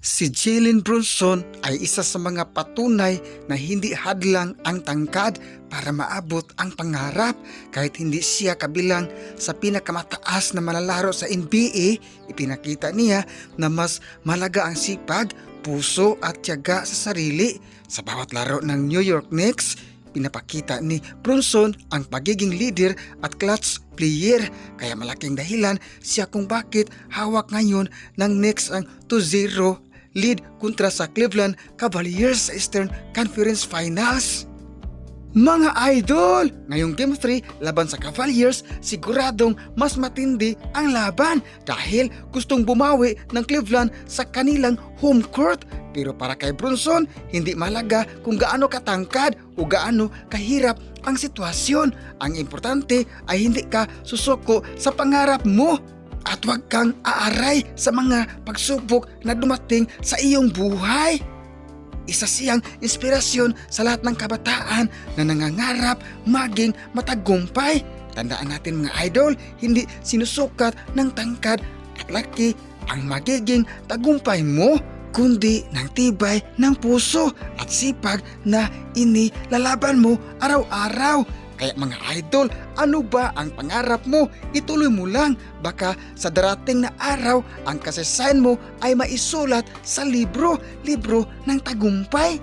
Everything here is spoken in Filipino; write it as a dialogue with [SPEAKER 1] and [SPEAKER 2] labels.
[SPEAKER 1] Si Jalen Brunson ay isa sa mga patunay na hindi hadlang ang tangkad para maabot ang pangarap. Kahit hindi siya kabilang sa pinakamataas na manlalaro sa NBA, ipinakita niya na mas malaga ang sipag, puso at tiyaga sa sarili. Sa bawat laro ng New York Knicks, pinapakita ni Brunson ang pagiging leader at clutch player, kaya malaking dahilan siya kung bakit hawak ngayon ng Knicks ang 2-0 lead kontra sa Cleveland Cavaliers sa Eastern Conference Finals. Mga idol, ngayong Game 3 laban sa Cavaliers, siguradong mas matindi ang laban dahil gustong bumawi ng Cleveland sa kanilang home court. Pero para kay Brunson, hindi malaga kung gaano katangkad o gaano kahirap ang sitwasyon. Ang importante ay hindi ka susuko sa pangarap mo at huwag kang aaray sa mga pagsubok na dumating sa iyong buhay. Isa siyang inspirasyon sa lahat ng kabataan na nangangarap maging matagumpay. Tandaan natin mga idol, hindi sinusukat ng tangkad at laki ang magiging tagumpay mo, kundi ng tibay ng puso at sipag na inilalaban mo araw-araw. Kaya mga idol, ano ba ang pangarap mo? Ituloy mo lang. Baka sa darating na araw, ang kasaysayan mo ay maisulat sa libro ng tagumpay.